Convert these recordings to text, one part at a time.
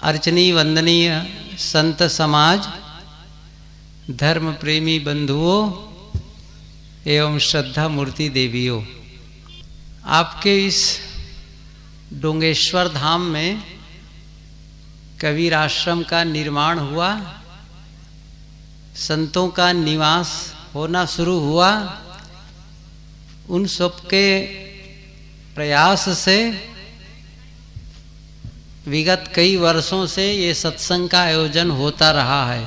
अर्चनीय वंदनीय संत समाज, धर्म प्रेमी बंधुओं एवं श्रद्धा मूर्ति देवियों, आपके इस डोंगेश्वर धाम में कबीर आश्रम का निर्माण हुआ, संतों का निवास होना शुरू हुआ। उन सबके प्रयास से विगत कई वर्षों से ये सत्संग का आयोजन होता रहा है।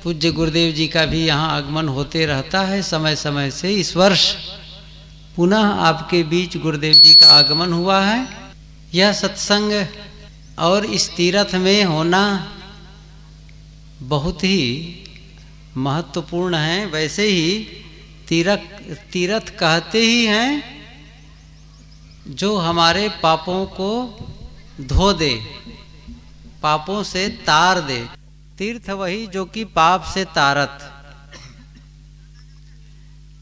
पूज्य गुरुदेव जी का भी यहाँ आगमन होते रहता है समय समय से। इस वर्ष पुनः आपके बीच गुरुदेव जी का आगमन हुआ है। यह सत्संग और इस तीर्थ में होना बहुत ही महत्वपूर्ण है। वैसे ही तीर्थ कहते ही हैं जो हमारे पापों को धो दे, पापों से तार दे। तीर्थ वही जो कि पाप से तारत।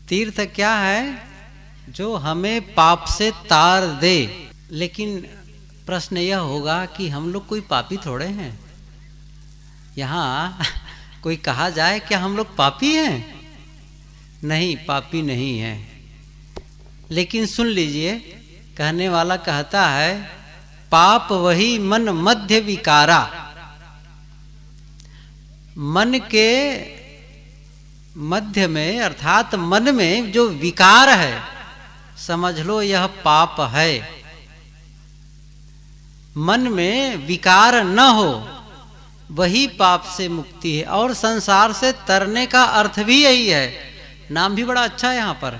तीर्थ क्या है? जो हमें पाप से तार दे। लेकिन प्रश्न यह होगा कि हम लोग कोई पापी थोड़े हैं। यहाँ कोई कहा जाए क्या हम लोग पापी हैं? नहीं, पापी नहीं है। लेकिन सुन लीजिए, कहने वाला कहता है पाप वही मन मध्य विकारा। मन के मध्य में अर्थात मन में जो विकार है, समझ लो यह पाप है। मन में विकार न हो वही पाप से मुक्ति है। और संसार से तरने का अर्थ भी यही है। नाम भी बड़ा अच्छा है यहाँ पर,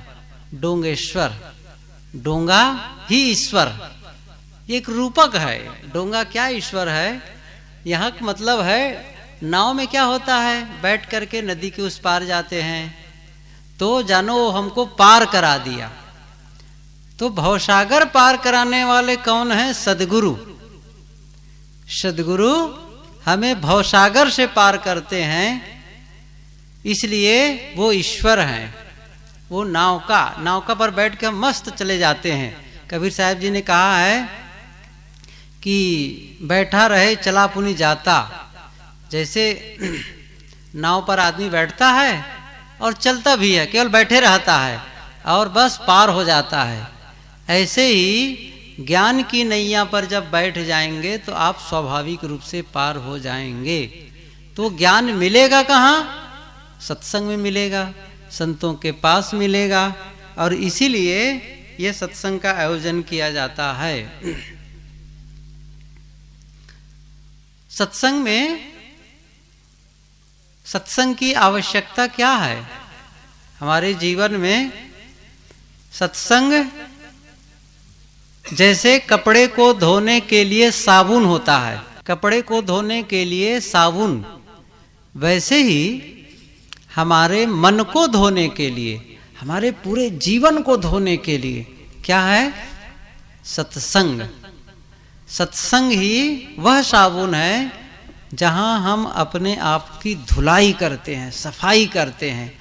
डोंगेश्वर। डोंगा ही ईश्वर, एक रूपक है। डोंगा क्या ईश्वर है? यहाँ का मतलब है नाव में क्या होता है, बैठ करके नदी के उस पार जाते हैं तो जानो वो हमको पार करा दिया। तो भवसागर पार कराने वाले कौन है? सद्गुरु। सद्गुरु हमें भवसागर से पार करते हैं, इसलिए वो ईश्वर हैं। वो नाव पर बैठ के मस्त चले जाते हैं। कबीर साहब जी ने कहा है कि बैठा रहे चला पुनी जाता। जैसे नाव पर आदमी बैठता है और चलता भी है, केवल बैठे रहता है और बस पार हो जाता है। ऐसे ही ज्ञान की नैया पर जब बैठ जाएंगे तो आप स्वाभाविक रूप से पार हो जाएंगे। तो ज्ञान मिलेगा कहाँ? सत्संग में मिलेगा, संतों के पास मिलेगा। और इसीलिए यह सत्संग का आयोजन किया जाता है। सत्संग में सत्संग की आवश्यकता क्या है हमारे जीवन में? सत्संग जैसे कपड़े को धोने के लिए साबुन होता है, कपड़े को धोने के लिए साबुन, वैसे ही हमारे मन को धोने के लिए, हमारे पूरे जीवन को धोने के लिए क्या है? सत्संग। सत्संग ही वह साबुन है जहां हम अपने आप की धुलाई करते हैं, सफाई करते हैं।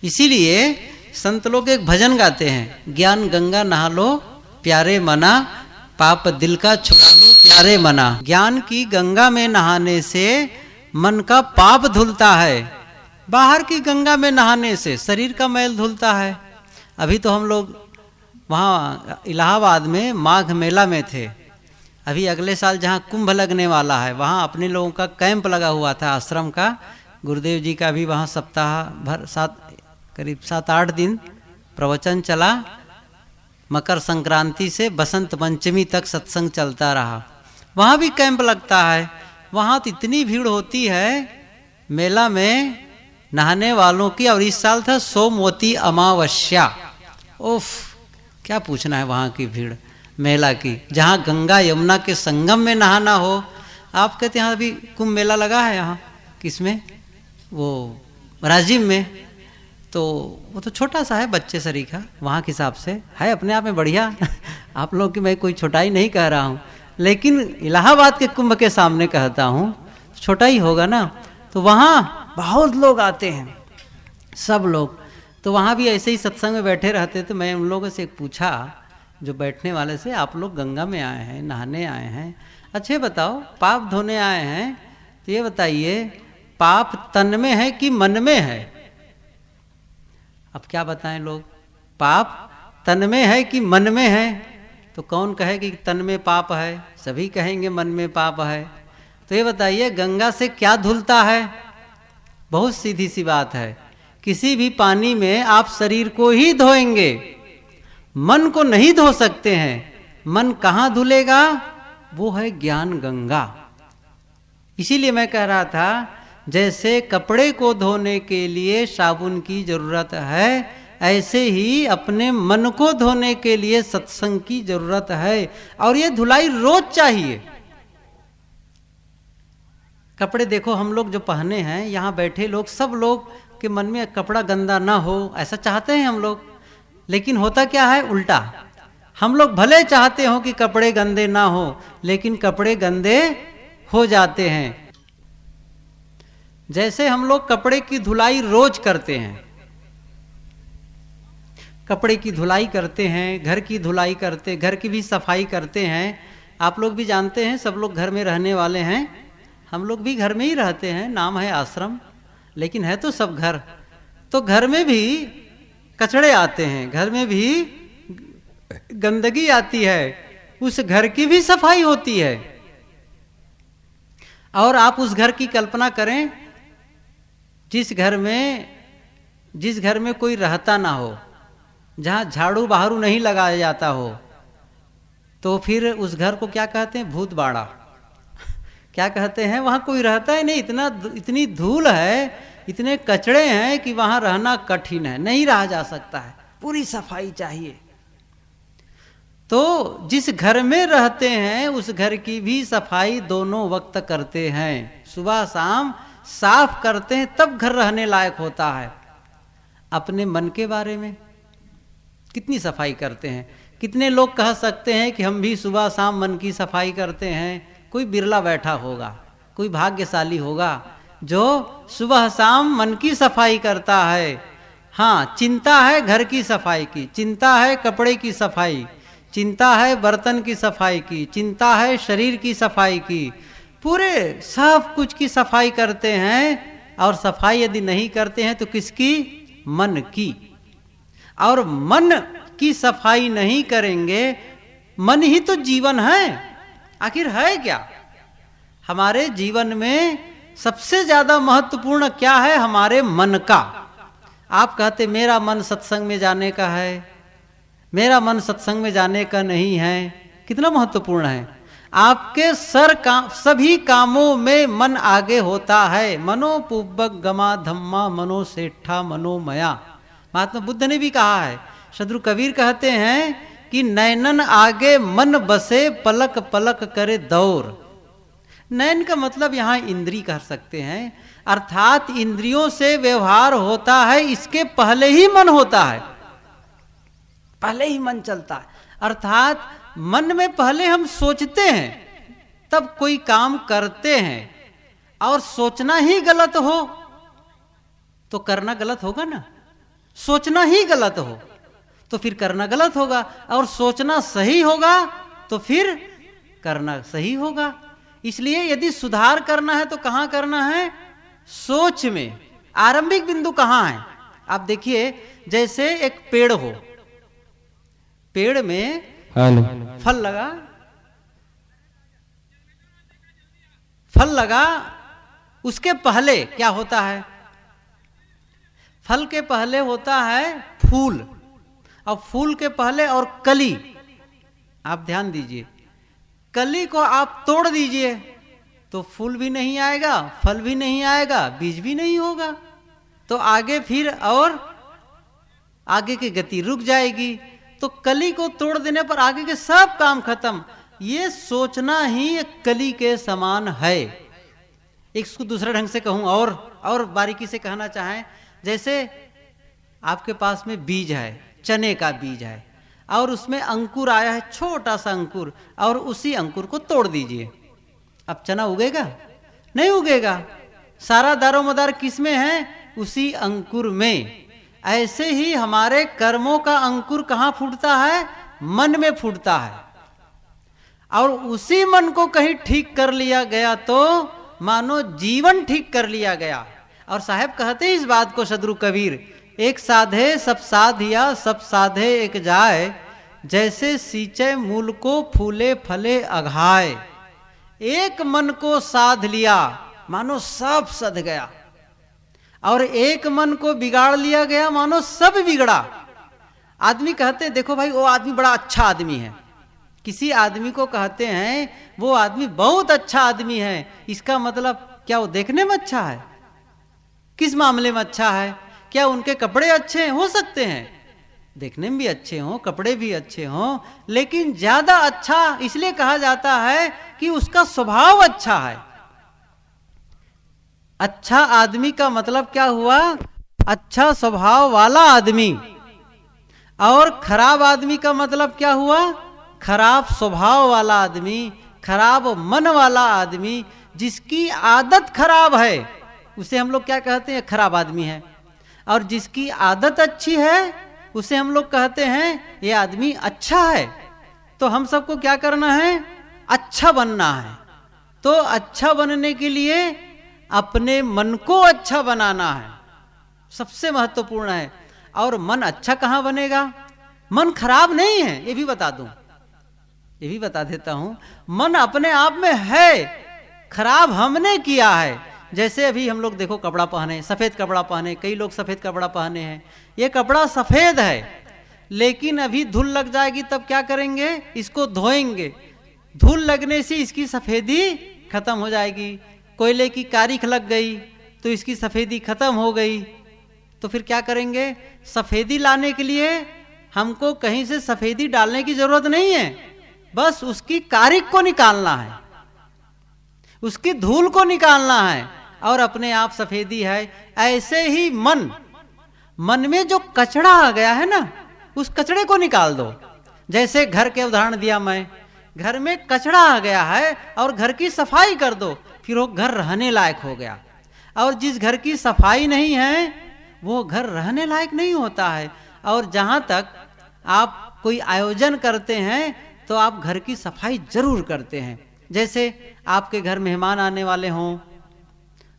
इसीलिए संत लोग एक भजन गाते हैं, ज्ञान गंगा नहा लो प्यारे मना, पाप दिल का छुड़ा लो प्यारे मना। ज्ञान की गंगा में नहाने से मन का पाप धुलता है। बाहर की गंगा में नहाने से शरीर का मैल धुलता है। अभी तो हम लोग वहाँ इलाहाबाद में माघ मेला में थे। अभी अगले साल जहाँ कुंभ लगने वाला है वहाँ अपने लोगों का कैंप लगा हुआ था आश्रम का। गुरुदेव जी का भी वहाँ सप्ताह भर करीब 7-8 दिन प्रवचन चला। मकर संक्रांति से बसंत पंचमी तक सत्संग चलता रहा। वहाँ भी कैंप लगता है। वहाँ तो इतनी भीड़ होती है मेला में नहाने वालों की। और इस साल था सोमवती अमावस्या। उफ, क्या पूछना है वहाँ की भीड़ मेला की, जहाँ गंगा यमुना के संगम में नहाना हो। आप कहते यहाँ अभी कुंभ मेला लगा है, यहाँ किसमें, वो राजीव में। तो वो तो छोटा सा है, बच्चे सरीखा वहाँ के हिसाब से है, अपने आप में बढ़िया। आप लोग की मैं कोई छोटाई नहीं कह रहा हूँ, लेकिन इलाहाबाद के कुंभ के सामने कहता हूँ, छोटा ही होगा ना। तो वहाँ बहुत लोग आते हैं, सब लोग। तो वहाँ भी ऐसे ही सत्संग में बैठे रहते। तो मैं उन लोगों से पूछा, जो बैठने वाले से, आप लोग गंगा में आए हैं, नहाने आए हैं, अच्छे बताओ, पाप धोने आए हैं तो ये बताइए, पाप तन में है कि मन में है? अब क्या बताएं लोग, पाप तन में है कि मन में है? तो कौन कहे कि तन में पाप है? सभी कहेंगे मन में पाप है। तो ये बताइए, गंगा से क्या धुलता है? बहुत सीधी सी बात है, किसी भी पानी में आप शरीर को ही धोएंगे, मन को नहीं धो सकते हैं। मन कहाँ धुलेगा? वो है ज्ञान गंगा। इसीलिए मैं कह रहा था, जैसे कपड़े को धोने के लिए साबुन की जरूरत है, ऐसे ही अपने मन को धोने के लिए सत्संग की जरूरत है। और ये धुलाई रोज चाहिए। कपड़े देखो, हम लोग जो पहने हैं, यहाँ बैठे लोग, सब लोग के मन में कपड़ा गंदा ना हो ऐसा चाहते हैं हम लोग। लेकिन होता क्या है? उल्टा। हम लोग भले चाहते हो कि कपड़े गंदे ना हो, लेकिन कपड़े गंदे हो जाते हैं। जैसे हम लोग कपड़े की धुलाई रोज करते हैं, कपड़े की धुलाई करते हैं, घर की धुलाई करते, घर की भी सफाई करते हैं। आप लोग भी जानते हैं, सब लोग घर में रहने वाले हैं, हम लोग भी घर में ही रहते हैं, नाम है आश्रम, लेकिन है तो सब घर। तो घर में भी कचड़े आते हैं, घर में भी गंदगी आती है, उस घर की भी सफाई होती है। और आप उस घर की कल्पना करें जिस घर में कोई रहता ना हो, जहां झाड़ू बहारू नहीं लगाया जाता हो, तो फिर उस घर को क्या कहते हैं? भूत बाड़ा। क्या कहते हैं? वहां कोई रहता ही नहीं, इतनी धूल है, इतने कचड़े हैं कि वहां रहना कठिन है, नहीं रहा जा सकता है, पूरी सफाई चाहिए। तो जिस घर में रहते हैं उस घर की भी सफाई दोनों वक्त करते हैं, सुबह शाम साफ करते हैं, तब घर रहने लायक होता है। अपने मन के बारे में कितनी सफाई करते हैं? कितने लोग कह सकते हैं कि हम भी सुबह शाम मन की सफाई करते हैं? कोई बिरला बैठा होगा, कोई भाग्यशाली होगा जो सुबह शाम मन की सफाई करता है। हाँ, चिंता है घर की सफाई की, चिंता है कपड़े की सफाई, चिंता है बर्तन की सफाई की, चिंता है शरीर की सफाई की, पूरे सब कुछ की सफाई करते हैं। और सफाई यदि नहीं करते हैं तो किसकी? मन की। और मन की सफाई नहीं करेंगे, मन ही तो जीवन है। आखिर है क्या? हमारे जीवन में सबसे ज्यादा महत्वपूर्ण क्या है? हमारे मन का। आप कहते मेरा मन सत्संग में जाने का है, मेरा मन सत्संग में जाने का नहीं है। कितना महत्वपूर्ण है? आपके सभी कामों में मन आगे होता है। मनो पुब्बक गमा धम्मा मनो सेठा मनोमया। महात्मा बुद्ध ने भी कहा है, शत्रु कबीर कहते हैं कि नैनन आगे मन बसे पलक पलक करे दौर। नैन का मतलब यहां इंद्री कह सकते हैं, अर्थात इंद्रियों से व्यवहार होता है, इसके पहले ही मन होता है, पहले ही मन चलता है। अर्थात मन में पहले हम सोचते हैं, तब कोई काम करते हैं। और सोचना ही गलत हो तो करना गलत होगा ना। सोचना ही गलत हो तो फिर करना गलत होगा, और सोचना सही होगा तो फिर करना सही होगा। इसलिए यदि सुधार करना है तो कहां करना है? सोच में। आरंभिक बिंदु कहां है? आप देखिए, जैसे एक पेड़ हो, पेड़ में फल लगा, उसके पहले क्या होता है? फल के पहले होता है फूल, और फूल के पहले और कली। आप ध्यान दीजिए, कली को आप तोड़ दीजिए तो फूल भी नहीं आएगा, फल भी नहीं आएगा, बीज भी नहीं होगा। तो आगे फिर और आगे की गति रुक जाएगी। तो कली को तोड़ देने पर आगे के सब काम खत्म। ये सोचना ही एक कली के समान है। इसको दूसरे ढंग से कहूं और बारीकी से कहना चाहें, जैसे आपके पास में बीज है, चने का बीज है, और उसमें अंकुर आया है, छोटा सा अंकुर, और उसी अंकुर को तोड़ दीजिए। अब चना उगेगा? नहीं उगेगा। सारा दारोमदार किस में है? उसी अंकुर में। ऐसे ही हमारे कर्मों का अंकुर कहां फूटता है? मन में फूटता है। और उसी मन को कहीं ठीक कर लिया गया तो मानो जीवन ठीक कर लिया गया। और साहब कहते हैं इस बात को सदगुरु कबीर, एक साधे सब साधिया सब साधे एक जाए, जैसे सींचे मूल को फूले फले अघाए। एक मन को साध लिया मानो सब सध गया, और एक मन को बिगाड़ लिया गया मानो सब बिगड़ा। आदमी कहते हैं देखो भाई वो आदमी बड़ा अच्छा आदमी है, किसी आदमी को कहते हैं वो आदमी बहुत अच्छा आदमी है, इसका मतलब क्या वो देखने में अच्छा है? किस मामले में अच्छा है? क्या उनके कपड़े अच्छे हो सकते हैं, देखने में भी अच्छे हों, कपड़े भी अच्छे हों, लेकिन ज्यादा अच्छा इसलिए कहा जाता है कि उसका स्वभाव अच्छा है। अच्छा आदमी का मतलब क्या हुआ? अच्छा स्वभाव वाला आदमी। और खराब आदमी का मतलब क्या हुआ? खराब स्वभाव वाला आदमी, खराब मन वाला आदमी, जिसकी आदत खराब है उसे हम लोग क्या कहते हैं? खराब आदमी है। और जिसकी आदत अच्छी है उसे हम लोग कहते हैं ये आदमी अच्छा है। तो हम सबको क्या करना है? अच्छा बनना है। तो अच्छा बनने के लिए अपने मन को अच्छा बनाना है, सबसे महत्वपूर्ण है। और मन अच्छा कहां बनेगा? मन खराब नहीं है, ये भी बता दूं, ये भी बता देता हूं। मन अपने आप में है, खराब हमने किया है। जैसे अभी हम लोग देखो कपड़ा पहने, सफेद कपड़ा पहने, कई लोग सफेद कपड़ा पहने हैं, ये कपड़ा सफेद है, लेकिन अभी धूल लग जाएगी तब क्या करेंगे? इसको धोएंगे। धूल लगने से इसकी सफेदी खत्म हो जाएगी। कोयले की कारिख लग गई तो इसकी सफेदी खत्म हो गई। तो फिर क्या करेंगे? सफेदी लाने के लिए हमको कहीं से सफेदी डालने की जरूरत नहीं है, बस उसकी कारिख को निकालना है, उसकी धूल को निकालना है और अपने आप सफेदी है। ऐसे ही मन में जो कचरा आ गया है ना, उस कचरे को निकाल दो। जैसे घर के उदाहरण दिया मैं, घर में कचरा आ गया है और घर की सफाई कर दो, फिर वो घर रहने लायक हो गया। और जिस घर की सफाई नहीं है वो घर रहने लायक नहीं होता है। और जहां तक आप कोई आयोजन करते हैं तो आप घर की सफाई जरूर करते हैं। जैसे आपके घर मेहमान आने वाले हों,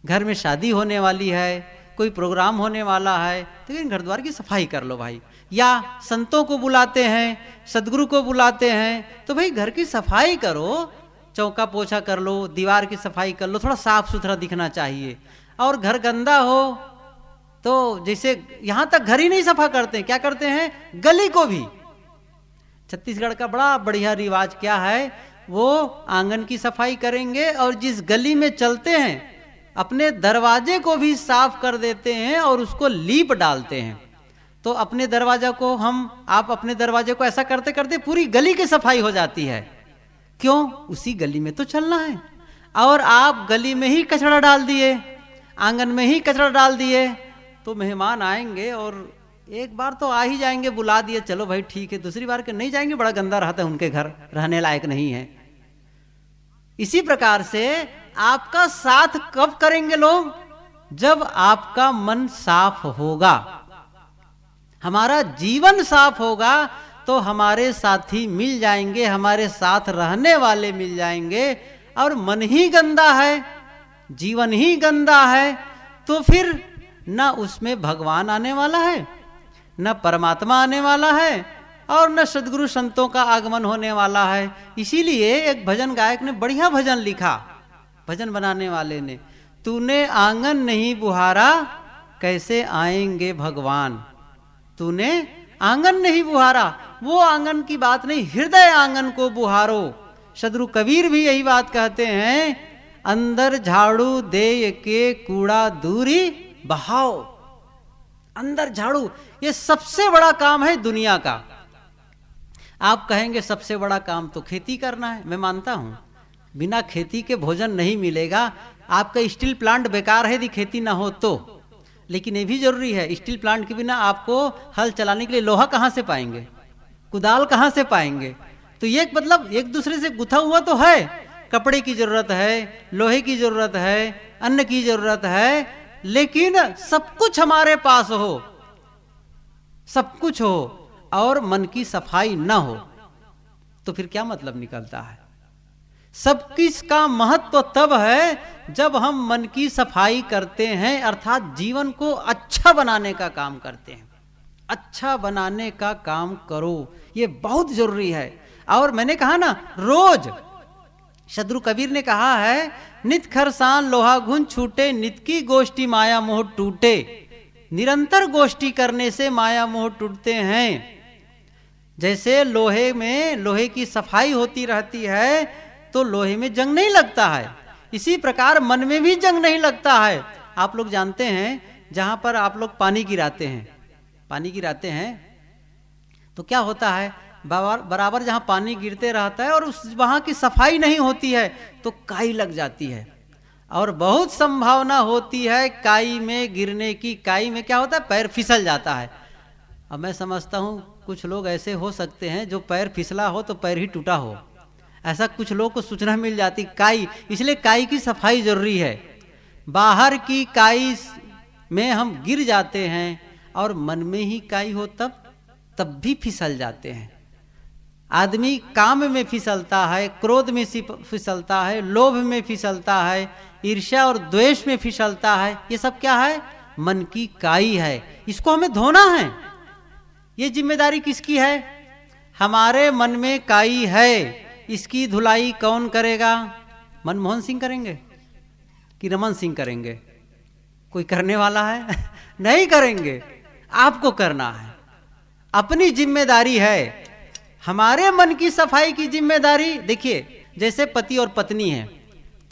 घर में शादी होने वाली है, कोई प्रोग्राम होने वाला है, तो घर द्वार की सफाई कर लो भाई। या संतों को बुलाते हैं, सदगुरु को बुलाते हैं, तो भाई घर की सफाई करो, चौका पोछा कर लो, दीवार की सफाई कर लो, थोड़ा साफ सुथरा दिखना चाहिए। और घर गंदा हो तो जैसे यहां तक घर ही नहीं सफा करते, क्या करते हैं? गली को भी। छत्तीसगढ़ का बड़ा बढ़िया रिवाज क्या है, वो आंगन की सफाई करेंगे और जिस गली में चलते हैं अपने दरवाजे को भी साफ कर देते हैं और उसको लीप डालते हैं। तो अपने दरवाजा को आप अपने दरवाजे को ऐसा करते करते पूरी गली की सफाई हो जाती है। क्यों? उसी गली में तो चलना है। और आप गली में ही कचरा डाल दिए, आंगन में ही कचरा डाल दिए, तो मेहमान आएंगे और एक बार तो आ ही जाएंगे, बुला दिए, चलो भाई ठीक है, दूसरी बार के नहीं जाएंगे, बड़ा गंदा रहता है, उनके घर रहने लायक नहीं है। इसी प्रकार से आपका साथ कब करेंगे लोग? जब आपका मन साफ होगा, हमारा जीवन साफ होगा, तो हमारे साथी मिल जाएंगे, हमारे साथ रहने वाले मिल जाएंगे। और मन ही गंदा है, जीवन ही गंदा है, तो फिर न उसमें भगवान आने वाला है, न परमात्मा आने वाला है, और न सदगुरु संतों का आगमन होने वाला है। इसीलिए एक भजन गायक ने बढ़िया भजन लिखा, भजन बनाने वाले ने, तूने आंगन नहीं बुहारा कैसे आएंगे भगवान। तूने आंगन नहीं बुहारा, वो आंगन की बात नहीं, हृदय आंगन को बुहारो। सदगुरु कबीर भी यही बात कहते हैं, अंदर झाड़ू दे के कूड़ा दूरी बहाओ। अंदर झाड़ू, ये सबसे बड़ा काम है दुनिया का। आप कहेंगे सबसे बड़ा काम तो खेती करना है, मैं मानता हूं, बिना खेती के भोजन नहीं मिलेगा। आपका स्टील प्लांट बेकार है यदि खेती ना हो तो, लेकिन ये भी जरूरी है, स्टील प्लांट के बिना आपको हल चलाने के लिए लोहा कहां से पाएंगे, कुदाल कहां से पाएंगे। तो ये मतलब एक दूसरे से गुथा हुआ तो है, कपड़े की जरूरत है, लोहे की जरूरत है, अन्न की जरूरत है, लेकिन सब कुछ हमारे पास हो, सब कुछ हो और मन की सफाई ना हो, तो फिर क्या मतलब निकलता है? सब किस का महत्व तब है जब हम मन की सफाई करते हैं, अर्थात जीवन को अच्छा बनाने का काम करते हैं। अच्छा बनाने का काम करो, ये बहुत जरूरी है। और मैंने कहा ना, रोज शत्रु कबीर ने कहा है, नित खरसान लोहा घुन छूटे, नित की गोष्ठी माया मोह टूटे। निरंतर गोष्ठी करने से माया मोह टूटते हैं। जैसे लोहे में लोहे की सफाई होती रहती है तो लोहे में जंग नहीं लगता है, इसी प्रकार मन में भी जंग नहीं लगता है। आप लोग जानते हैं, जहां पर आप लोग पानी गिराते हैं तो क्या होता है, बराबर जहां पानी गिरते रहता है और उस वहां की सफाई नहीं होती है तो काई लग जाती है, और बहुत संभावना होती है काई में गिरने की। काई में क्या होता है, पैर फिसल जाता है। अब मैं समझता हूं कुछ लोग ऐसे हो सकते हैं जो पैर फिसला हो तो पैर ही टूटा हो, ऐसा कुछ लोग को सूचना मिल जाती। काई, इसलिए काई की सफाई जरूरी है। बाहर की काई में हम गिर जाते हैं और मन में ही काई हो तब भी फिसल जाते हैं। आदमी काम में फिसलता है, क्रोध में फिसलता है, लोभ में फिसलता है, ईर्ष्या और द्वेष में फिसलता है। ये सब क्या है, मन की काई है। इसको हमें धोना है। ये जिम्मेदारी किसकी है, हमारे मन में काई है, इसकी धुलाई कौन करेगा? मनमोहन सिंह करेंगे कि रमन सिंह करेंगे? कोई करने वाला है? नहीं करेंगे, आपको करना है। अपनी जिम्मेदारी है, हमारे मन की सफाई की जिम्मेदारी। देखिए, जैसे पति और पत्नी है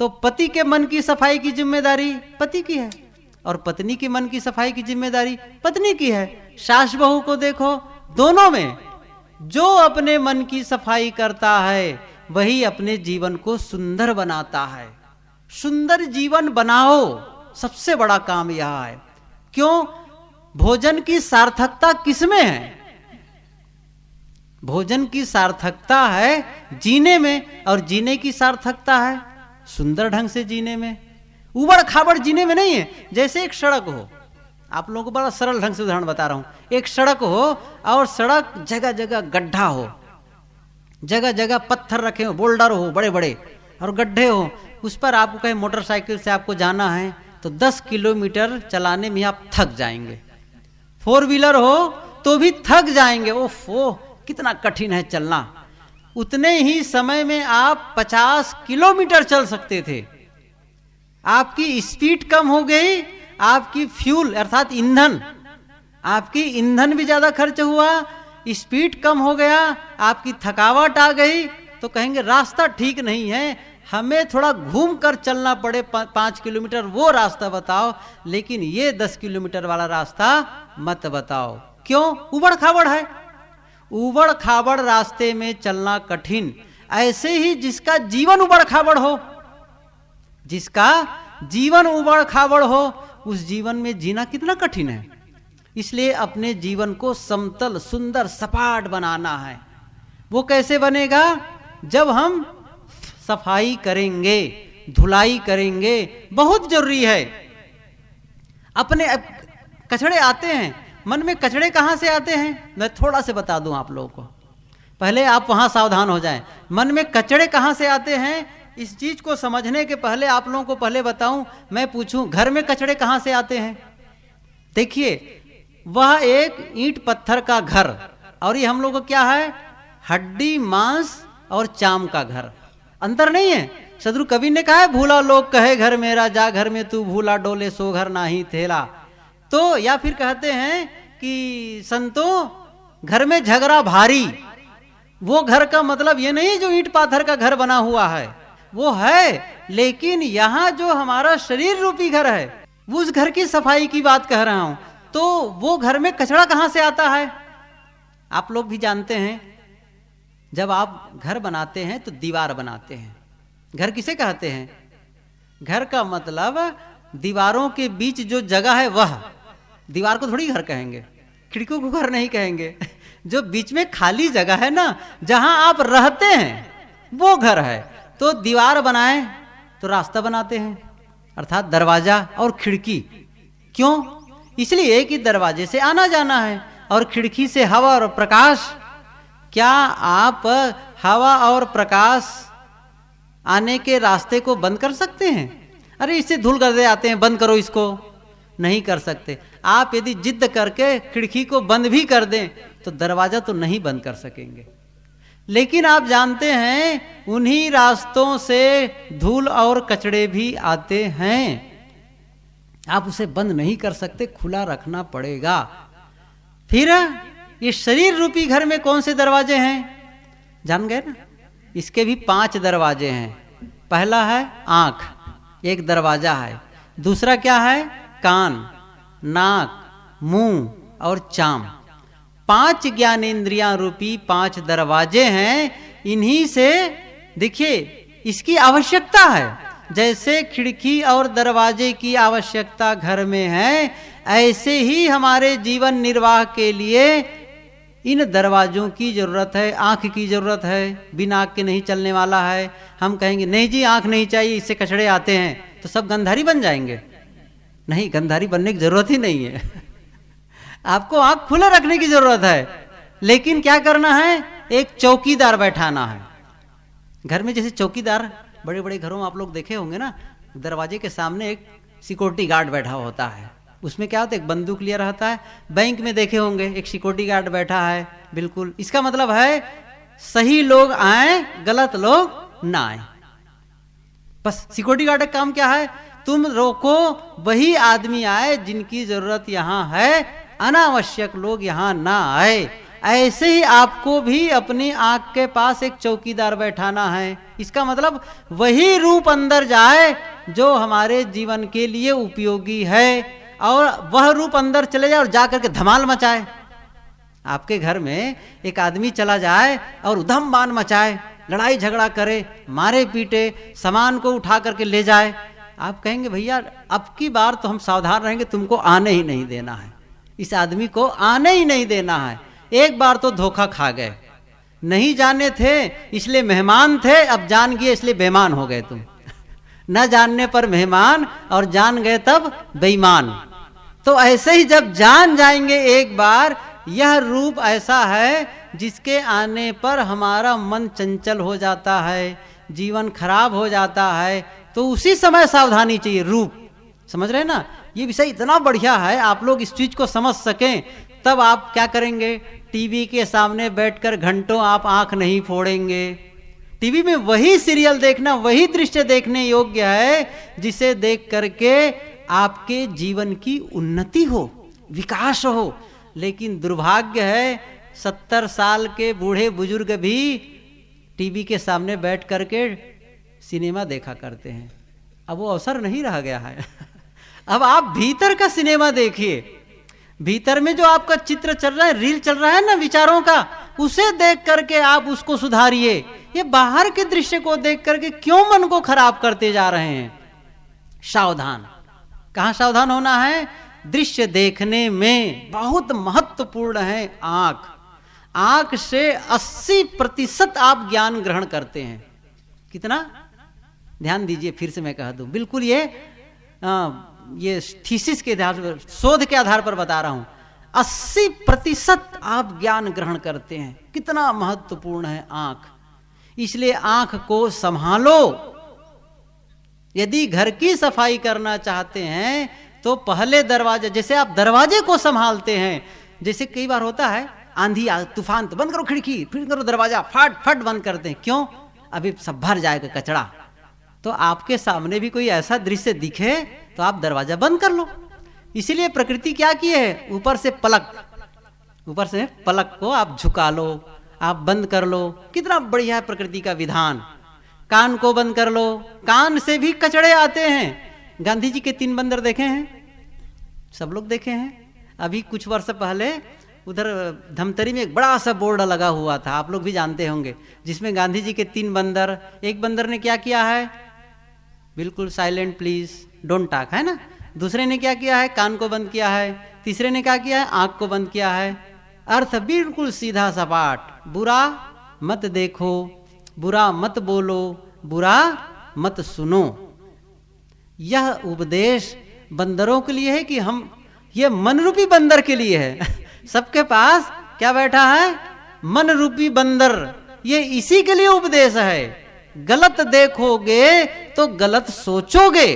तो पति के मन की सफाई की जिम्मेदारी पति की है और पत्नी के मन की सफाई की जिम्मेदारी पत्नी की है। सास बहू को देखो, दोनों में जो अपने मन की सफाई करता है वही अपने जीवन को सुंदर बनाता है। सुंदर जीवन बनाओ, सबसे बड़ा काम यह है। क्यों? भोजन की सार्थकता किसमें है? भोजन की सार्थकता है जीने में, और जीने की सार्थकता है सुंदर ढंग से जीने में, उबड़ खाबड़ जीने में नहीं है। जैसे एक सड़क हो, आप लोगों को बड़ा सरल ढंग से उदाहरण बता रहा हूं। एक सड़क हो और सड़क जगह जगह गड्ढा हो, जगह जगह पत्थर रखे हो, बोल्डर हो बड़े बड़े और गड्ढे हो। उस पर आपको कहीं मोटरसाइकिल से आपको जाना है तो 10 किलोमीटर चलाने में आप थक जाएंगे। 4 व्हीलर हो तो भी थक जाएंगे। ओफो, कितना कठिन है चलना। उतने ही समय में आप 50 किलोमीटर चल सकते थे। आपकी स्पीड कम हो गई, आपकी फ्यूल अर्थात ईंधन, आपकी ईंधन भी ज्यादा खर्च हुआ, स्पीड कम हो गया, आपकी थकावट आ गई, तो कहेंगे रास्ता ठीक नहीं है, हमें थोड़ा घूम कर चलना पड़े 5 किलोमीटर, वो रास्ता बताओ, लेकिन ये 10 किलोमीटर वाला रास्ता मत बताओ। क्यों? उबड़ खाबड़ है। उबड़ खाबड़ रास्ते में चलना कठिन। ऐसे ही जिसका जीवन उबड़ खाबड़ हो, जिसका जीवन उबड़ खाबड़ हो, उस जीवन में जीना कितना कठिन है। इसलिए अपने जीवन को समतल, सुंदर, सपाट बनाना है। वो कैसे बनेगा? जब हम सफाई करेंगे, धुलाई करेंगे। बहुत जरूरी है। अपने कचड़े आते हैं मन में, कचड़े कहां से आते हैं मैं थोड़ा से बता दूं आप लोगों को, पहले आप वहां सावधान हो जाएं। मन में कचड़े कहां से आते हैं, इस चीज को समझने के पहले आप लोगों को पहले बताऊं। मैं पूछूं, घर में कचड़े कहां से आते हैं? देखिए, वह एक ईंट पत्थर का घर, और ये हम लोग को क्या है, हड्डी मांस और चाम का घर। अंतर नहीं है। शत्रु कबीर ने कहा है, भूला लोग कहे घर मेरा, जा घर में तू भूला, डोले सो घर नाही थेला। तो या फिर कहते हैं कि संतों घर में झगड़ा भारी। वो घर का मतलब ये नहीं जो ईंट पाथर का घर बना हुआ है, वो है, लेकिन यहां जो हमारा शरीर रूपी घर है, उस घर की सफाई की बात कह रहा हूं। तो वो घर में कचरा कहां से आता है? आप लोग भी जानते हैं, जब आप घर बनाते हैं तो दीवार बनाते हैं। घर किसे कहते हैं? घर का मतलब दीवारों के बीच जो जगह है वह, दीवार को थोड़ी घर कहेंगे, खिड़कियों को घर नहीं कहेंगे। जो बीच में खाली जगह है ना, जहां आप रहते हैं, वो घर है। तो दीवार बनाए तो रास्ता बनाते हैं, अर्थात दरवाजा और खिड़की। क्यों? इसलिए कि दरवाजे से आना जाना है और खिड़की से हवा और प्रकाश। क्या आप हवा और प्रकाश आने के रास्ते को बंद कर सकते हैं? अरे इससे धूल गर्दे आते हैं, बंद करो इसको, नहीं कर सकते। आप यदि जिद करके खिड़की को बंद भी कर दें तो दरवाजा तो नहीं बंद कर सकेंगे। लेकिन आप जानते हैं उन्हीं रास्तों से धूल और कचड़े भी आते हैं, आप उसे बंद नहीं कर सकते, खुला रखना पड़ेगा। फिर ये शरीर रूपी घर में कौन से दरवाजे हैं जान गए ना? इसके भी 5 दरवाजे हैं। पहला है आंख, एक दरवाजा है। दूसरा क्या है? कान, नाक, मुंह और चाम। 5 ज्ञानेंद्रियां रूपी 5 दरवाजे हैं। इन्हीं से देखिए इसकी आवश्यकता है। जैसे खिड़की और दरवाजे की आवश्यकता घर में है, ऐसे ही हमारे जीवन निर्वाह के लिए इन दरवाजों की जरूरत है। आंख की जरूरत है, बिना आंख के नहीं चलने वाला है। हम कहेंगे नहीं जी आंख नहीं चाहिए, इससे कचड़े आते हैं, तो सब गंधारी बन जाएंगे? नहीं, गंधारी बनने की जरूरत ही नहीं है। आपको आंख खुले रखने की जरूरत है, लेकिन क्या करना है? एक चौकीदार बैठाना है घर में। जैसे चौकीदार बड़े बड़े घरों में आप लोग देखे होंगे ना, दरवाजे के सामने एक सिक्योरिटी गार्ड बैठा होता है। उसमें क्या होता है? एक बंदूक लिया रहता है। बैंक में देखे होंगे एक सिक्योरिटी गार्ड बैठा है। बिल्कुल, इसका मतलब है सही लोग आए, गलत लोग ना आए। बस सिक्योरिटी गार्ड का काम क्या है? तुम रोको, वही आदमी आए जिनकी जरूरत यहां है, अनावश्यक लोग यहां ना आए। ऐसे ही आपको भी अपनी आंख के पास एक चौकीदार बैठाना है। इसका मतलब वही रूप अंदर जाए जो हमारे जीवन के लिए उपयोगी है, और वह रूप अंदर चले जाए और जाकर के धमाल मचाए। आपके घर में एक आदमी चला जाए और उधम बान मचाए, लड़ाई झगड़ा करे, मारे पीटे, सामान को उठा करके ले जाए, आप कहेंगे भैया अब की बार तो हम सावधान रहेंगे, तुमको आने ही नहीं देना है, इस आदमी को आने ही नहीं देना है। एक बार तो धोखा खा गए, नहीं जाने थे इसलिए मेहमान थे, अब जान गए इसलिए बेईमान हो गए तुम। न जानने पर मेहमान और जान गए तब बेईमान। तो ऐसे ही जब जान जाएंगे एक बार, यह रूप ऐसा है जिसके आने पर हमारा मन चंचल हो जाता है, जीवन खराब हो जाता है, तो उसी समय सावधानी चाहिए। रूप समझ रहे ना? ये विषय इतना बढ़िया है, आप लोग इस चीज को समझ सकें तब आप क्या करेंगे? टीवी के सामने बैठकर घंटों आप आंख नहीं फोड़ेंगे। टीवी में वही सीरियल देखना, वही दृश्य देखने योग्य है जिसे देख करके आपके जीवन की उन्नति हो, विकास हो। लेकिन दुर्भाग्य है 70 साल के बूढ़े बुजुर्ग भी टीवी के सामने बैठ करके सिनेमा देखा करते हैं। अब वो अवसर नहीं रह गया है। अब आप भीतर का सिनेमा देखिए, भीतर में जो आपका चित्र चल रहा है, रील चल रहा है ना विचारों का, उसे देख करके आप उसको सुधारिए। ये बाहर के दृश्य को देख करके क्यों मन को खराब करते जा रहे हैं? सावधान। कहां सावधान होना है? दृश्य देखने में बहुत महत्वपूर्ण है आंख। आंख से 80% आप ज्ञान ग्रहण करते हैं। कितना? ध्यान दीजिए, फिर से मैं कह दूं, बिल्कुल ये थीसिस के आधार पर, शोध के आधार पर बता रहा हूं। 80% आप ज्ञान ग्रहण करते हैं। कितना महत्वपूर्ण है आंख। इसलिए आंख को संभालो। यदि घर की सफाई करना चाहते हैं तो पहले दरवाजे, जैसे आप दरवाजे को संभालते हैं, जैसे कई बार होता है आंधी तूफान, तो बंद करो खिड़की, फिर करो दरवाजा, फट फट बंद करते हैं। क्यों? अभी सब भर जाएगा कचरा। तो आपके सामने भी कोई ऐसा दृश्य दिखे तो आप दरवाजा बंद कर लो। इसीलिए प्रकृति क्या की है? ऊपर से पलक को आप झुका लो, आप बंद कर लो। कितना बढ़िया है प्रकृति का विधान। कान को बंद कर लो, कान से भी कचड़े आते हैं। गांधी जी के 3 बंदर देखे हैं? सब लोग देखे हैं। अभी कुछ वर्ष पहले उधर धमतरी में एक बड़ा सा बोर्ड लगा हुआ था, आप लोग भी जानते होंगे, जिसमें गांधी जी के 3 बंदर। एक बंदर ने क्या किया है? बिल्कुल साइलेंट प्लीज, डोंट टॉक, है ना। दूसरे ने क्या किया है? कान को बंद किया है। तीसरे ने क्या किया है? आंख को बंद किया है। अर्थ बिल्कुल सीधा सपाट, बुरा मत देखो, बुरा मत बोलो, बुरा मत सुनो। यह उपदेश बंदरों के लिए है कि हम, ये मन रूपी बंदर के लिए है। सबके पास क्या बैठा है? मन रूपी बंदर। ये इसी के लिए उपदेश है गलत देखोगे तो गलत सोचोगे,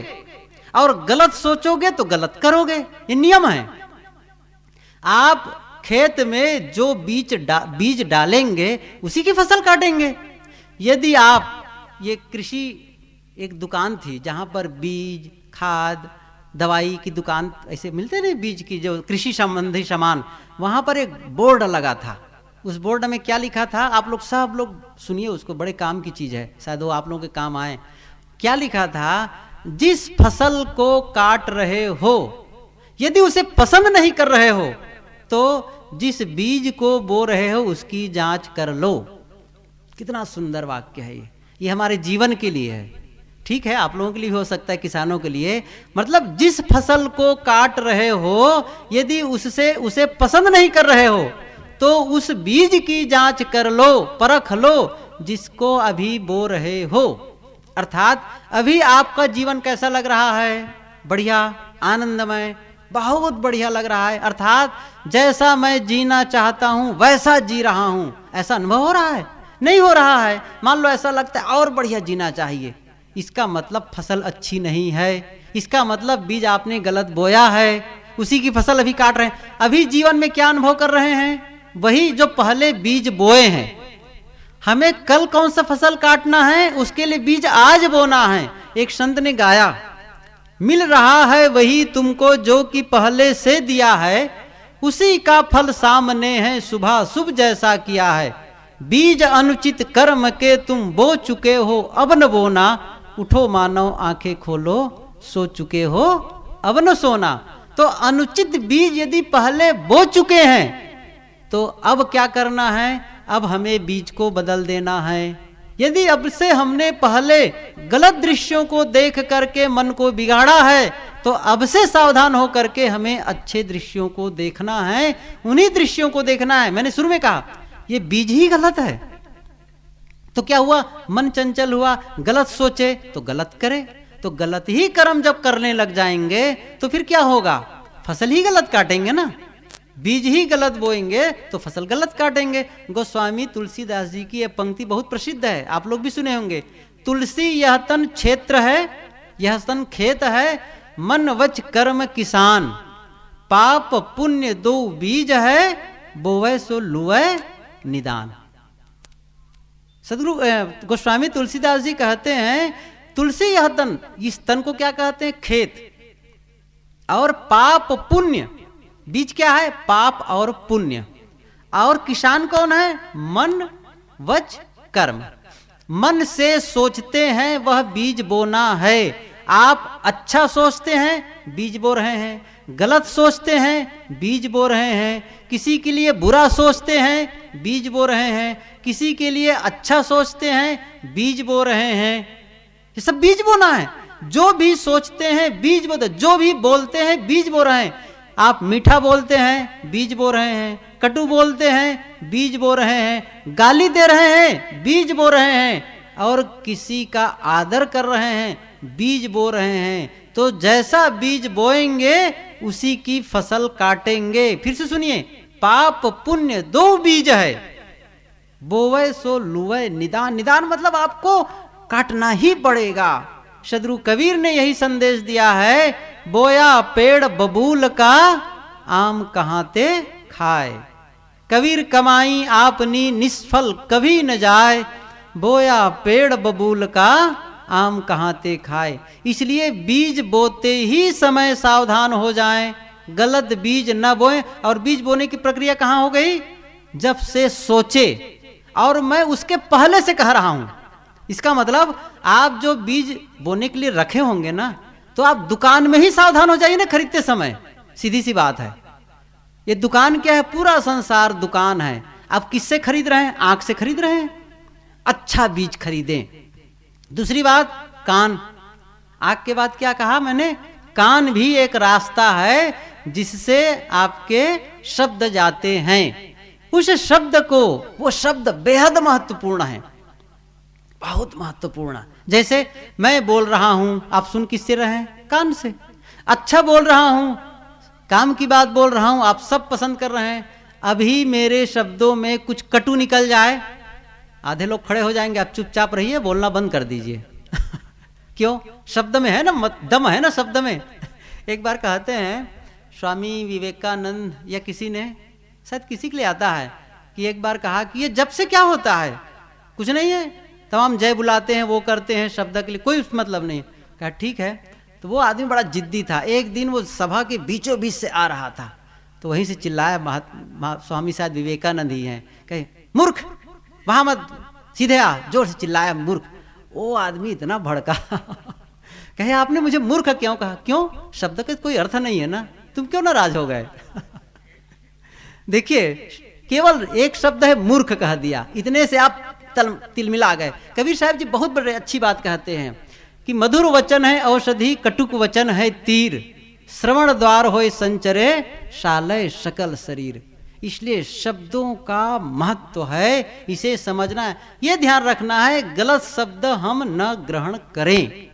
और गलत सोचोगे तो गलत करोगे। ये नियम है। आप खेत में जो बीज डालेंगे उसी की फसल काटेंगे। यदि आप, ये कृषि एक दुकान थी जहां पर बीज, खाद, दवाई की दुकान ऐसे मिलते नहीं, बीज की जो कृषि संबंधी सामान, वहां पर एक बोर्ड लगा था। उस बोर्ड में क्या लिखा था, आप लोग सब लोग सुनिए उसको, बड़े काम की चीज है, शायद वो आप लोगों के काम आए। क्या लिखा था, जिस फसल को काट रहे हो यदि उसे पसंद नहीं कर रहे हो तो जिस बीज को बो रहे हो उसकी जांच कर लो। कितना सुंदर वाक्य है ये हमारे जीवन के लिए है। ठीक है, आप लोगों के लिए हो सकता है, किसानों के लिए, मतलब जिस फसल को काट रहे हो यदि उसे पसंद नहीं कर रहे हो तो उस बीज की जांच कर लो, परख लो जिसको अभी बो रहे हो। अर्थात अभी आपका जीवन कैसा लग रहा है, बढ़िया, आनंदमय, बहुत बढ़िया लग रहा है। अर्थात जैसा मैं जीना चाहता हूं वैसा जी रहा हूं, ऐसा अनुभव हो रहा है? नहीं हो रहा है। मान लो ऐसा लगता है और बढ़िया जीना चाहिए, इसका मतलब फसल अच्छी नहीं है, इसका मतलब बीज आपने गलत बोया है, उसी की फसल अभी काट रहे हैं। अभी जीवन में क्या अनुभव कर रहे हैं, वही जो पहले बीज बोए हैं। हमें कल कौन सा फसल काटना है उसके लिए बीज आज बोना है। एक संत ने गाया, मिल रहा है वही तुमको जो कि पहले से दिया है, उसी का फल सामने है, सुबह शुभ जैसा किया है। बीज अनुचित कर्म के तुम बो चुके हो, अब न बोना, उठो मानव आंखें खोलो, सो चुके हो अब न सोना। तो अनुचित बीज यदि पहले बो चुके हैं तो अब क्या करना है, अब हमें बीज को बदल देना है। यदि अब से हमने पहले गलत दृश्यों को देख करके मन को बिगाड़ा है तो अब से सावधान होकर के हमें अच्छे दृश्यों को देखना है, उन्हीं दृश्यों को देखना है। मैंने शुरू में कहा ये बीज ही गलत है तो क्या हुआ, मन चंचल हुआ, गलत सोचे तो गलत करे, तो गलत ही कर्म जब करने लग जाएंगे तो फिर क्या होगा, फसल ही गलत काटेंगे ना। बीज ही गलत बोएंगे तो फसल गलत काटेंगे। गोस्वामी तुलसीदास जी की यह पंक्ति बहुत प्रसिद्ध है, आप लोग भी सुने होंगे। तुलसी यह तन क्षेत्र है, यह तन खेत है, मन वच कर्म किसान, पाप पुण्य दो बीज है, बोवे सो लुए निदान। सदगुरु गोस्वामी तुलसीदास जी कहते हैं तुलसी यह तन, इस तन को क्या कहते हैं, खेत, और पाप पुण्य, बीज क्या है, पाप और पुण्य, और किसान कौन है, मन वच कर्म। मन से सोचते हैं वह बीज बोना है। आप अच्छा सोचते हैं बीज बो रहे हैं, गलत सोचते हैं बीज बो रहे हैं, किसी के लिए बुरा सोचते हैं बीज बो रहे हैं, किसी के लिए अच्छा सोचते हैं बीज बो रहे हैं। ये सब बीज बोना है। जो भी सोचते हैं बीज बोते, जो भी बोलते हैं बीज बो रहे हैं। आप मीठा बोलते हैं बीज बो रहे हैं, कटु बोलते हैं बीज बो रहे हैं, गाली दे रहे हैं बीज बो रहे हैं, और किसी का आदर कर रहे हैं बीज बो रहे हैं। तो जैसा बीज बोएंगे उसी की फसल काटेंगे। फिर से सुनिए, पाप पुण्य दो बीज है, बोवे सो लुवे निदान। निदान मतलब आपको काटना ही पड़ेगा। सदगुरु कबीर ने यही संदेश दिया है, बोया पेड़ बबूल का आम कहां ते खाए, कबीर कमाई आपनी निष्फल कभी न जाए, बोया पेड़ बबूल का आम कहां ते खाए। इसलिए बीज बोते ही समय सावधान हो जाएं, गलत बीज न बोएं। और बीज बोने की प्रक्रिया कहां हो गई, जब से सोचे, और मैं उसके पहले से कह रहा हूं। इसका मतलब आप जो बीज बोने के लिए रखे होंगे ना, तो आप दुकान में ही सावधान हो जाइए ना खरीदते समय। सीधी सी बात है, ये दुकान क्या है, पूरा संसार दुकान है। आप किससे खरीद रहे हैं, आंख से खरीद रहे हैं, अच्छा बीज खरीदें। दूसरी बात, कान। आंख के बाद क्या कहा मैंने, कान भी एक रास्ता है जिससे आपके शब्द जाते हैं। उस शब्द को, वो शब्द बेहद महत्वपूर्ण है, बहुत महत्वपूर्ण। जैसे मैं बोल रहा हूं, आप सुन किससे रहे हैं, कान से। अच्छा बोल रहा हूं, काम की बात बोल रहा हूं, आप सब पसंद कर रहे हैं। अभी मेरे शब्दों में कुछ कटु निकल जाए, आधे लोग खड़े हो जाएंगे, आप चुपचाप रहिए, बोलना बंद कर दीजिए। क्यों? शब्द में है ना, दम है ना शब्द में। एक बार कहते हैं स्वामी विवेकानंद या किसी ने, शायद किसी के लिए आता है, कि एक बार कहा कि ये जब से क्या होता है, कुछ नहीं है, तमाम जय बुलाते हैं, वो करते हैं, शब्द के लिए कोई मतलब नहीं। कहा ठीक है। तो वो आदमी बड़ा जिद्दी था। एक दिन वो सभा के बीचों बीच से आ रहा था, तो वहीं से चिल्लाया, स्वामी शायद विवेकानंद ही हैं, कहे मूर्ख वहां मत, सीधे आ, जोर से चिल्लाया मूर्ख। वो आदमी इतना भड़का, कहे आपने मुझे मूर्ख क्यों कहा? क्यों? शब्द का कोई अर्थ नहीं है ना, तुम क्यों नाराज हो गए? देखिए, केवल एक शब्द है मूर्ख कह दिया, इतने से आप तिलमिला गए। कबीर साहब जी बहुत बड़े अच्छी बात कहते हैं कि मधुर वचन है औषधि, कटुक वचन है तीर, श्रवण द्वार होय संचरे, शालय सकल शरीर। इसलिए शब्दों का महत्व है, इसे समझना है, ये ध्यान रखना है, गलत शब्द हम न ग्रहण करें,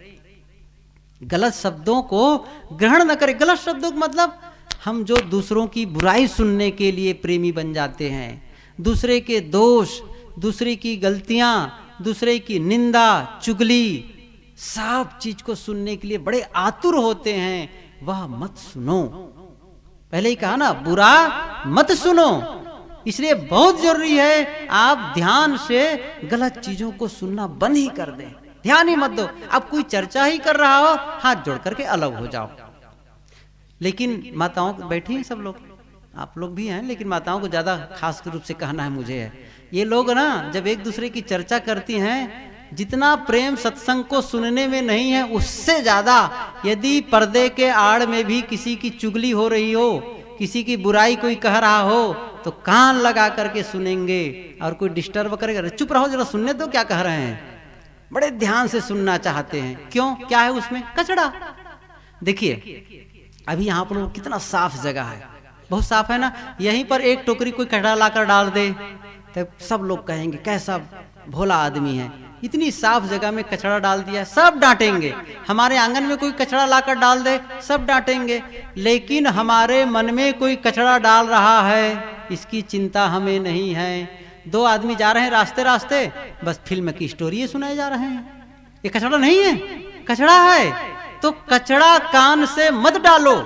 गलत शब्दों को ग्रहण न करें। गलत शब्दों का मतलब हम जो दूसरों की बुराई सुनने के लिए प्रेमी बन जाते हैं, दूसरे के दोष, दूसरे की गलतियां, दूसरे की निंदा, चुगली, सब चीज को सुनने के लिए बड़े आतुर होते हैं, वह मत सुनो। पहले ही कहा ना, बुरा मत सुनो। इसलिए बहुत जरूरी है आप ध्यान से गलत चीजों को सुनना बंद ही कर दें, ध्यान ही मत दो। अब कोई चर्चा ही कर रहा हो, हाथ जोड़ करके अलग हो जाओ। लेकिन माताओं बैठी हैं सब लोग, आप लोग भी हैं, लेकिन माताओं को ज्यादा खास रूप से कहना है मुझे है, ये लोग ना जब एक दूसरे की चर्चा करती हैं, जितना प्रेम सत्संग को सुनने में नहीं है, उससे ज्यादा यदि पर्दे के आड़ में भी किसी की चुगली हो रही हो, किसी की बुराई कोई कह रहा हो, तो कान लगा करके सुनेंगे। और कोई डिस्टर्ब करेगा, चुप रहो जरा, सुनने दो क्या कह रहे हैं, बड़े ध्यान से सुनना चाहते हैं। क्यों? क्या है उसमें? कचड़ा। देखिए अभी यहाँ पर कितना साफ जगह है, बहुत साफ है ना, यहीं पर एक टोकरी कोई कचड़ा लाकर डाल दे तो सब लोग कहेंगे कैसा भोला आदमी है, इतनी साफ जगह में कचड़ा डाल दिया, सब डांटेंगे। हमारे आंगन में कोई कचड़ा लाकर डाल दे, सब डांटेंगे। लेकिन हमारे मन में कोई कचड़ा डाल रहा है, इसकी चिंता हमें नहीं है। दो आदमी जा रहे हैं रास्ते रास्ते, बस फिल्म की स्टोरी सुनाए जा रहे हैं, ये कचड़ा नहीं है, कचड़ा है। तो कचड़ा कान से मत डालो,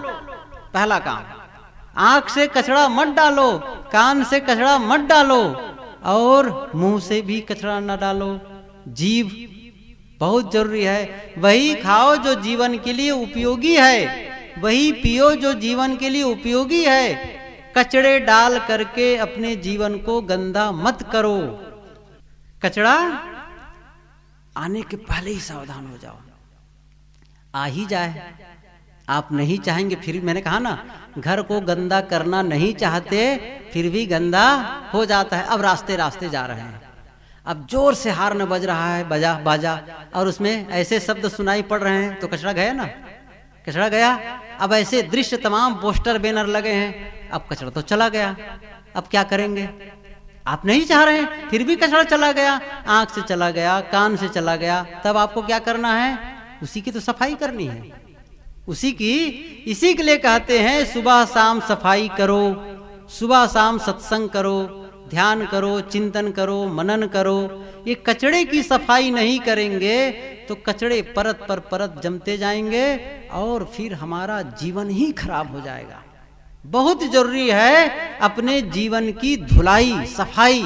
पहला काम। आंख से कचड़ा मत डालो, कान से कचड़ा मत डालो, और मुंह से भी कचड़ा न डालो। जीभ बहुत जरूरी है, वही खाओ जो जीवन के लिए उपयोगी है, वही पियो जो जीवन के लिए उपयोगी है। कचड़े डाल करके अपने जीवन को गंदा मत करो। कचड़ा आने के पहले ही सावधान हो जाओ, आ ही जाए, आप नहीं चाहेंगे फिर। मैंने कहा ना, घर को गंदा करना नहीं चाहते, फिर भी गंदा हो जाता है। अब रास्ते रास्ते जा रहे हैं, अब जोर से हार्न बज रहा है, बजा बाजा, और उसमें ऐसे शब्द सुनाई पड़ रहे हैं, तो कचड़ा गया ना, कचड़ा गया। अब ऐसे दृश्य, तमाम पोस्टर बैनर लगे हैं, अब कचड़ा तो चला गया। अब क्या करेंगे? आप नहीं चाह रहे हैं, फिर भी कचड़ा चला गया, आंख से चला गया, कान से चला गया। तब आपको क्या करना है? उसी की तो सफाई करनी है, उसी की। इसी के लिए कहते हैं सुबह शाम सफाई करो, सुबह शाम सत्संग करो, ध्यान करो, चिंतन करो, मनन करो। ये कचड़े की सफाई नहीं करेंगे तो कचड़े परत पर परत जमते जाएंगे और फिर हमारा जीवन ही खराब हो जाएगा। बहुत जरूरी है अपने जीवन की धुलाई, सफाई।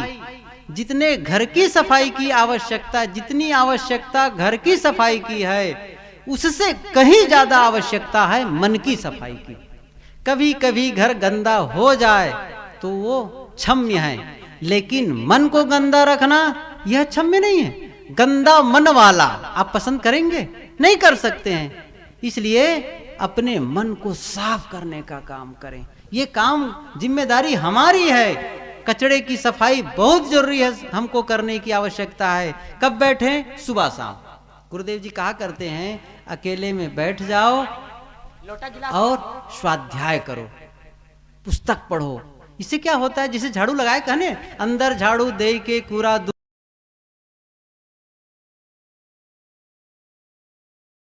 जितने घर की सफाई की आवश्यकता, जितनी आवश्यकता घर की सफाई की है, उससे कहीं ज्यादा आवश्यकता है मन की सफाई की। कभी कभी घर गंदा हो जाए तो वो क्षम्य है, लेकिन मन को गंदा रखना यह क्षम्य नहीं है। गंदा मन वाला आप पसंद करेंगे? नहीं कर सकते हैं। इसलिए अपने मन को साफ करने का काम करें, ये काम जिम्मेदारी हमारी है। कचड़े की सफाई बहुत जरूरी है, हमको करने की आवश्यकता है। कब बैठें? सुबह शाम। गुरुदेव जी कहा करते हैं, अकेले में बैठ जाओ और स्वाध्याय करो, पुस्तक पढ़ो। इससे क्या होता है? जिसे झाड़ू लगाए, कहने अंदर झाड़ू दे के कूड़ा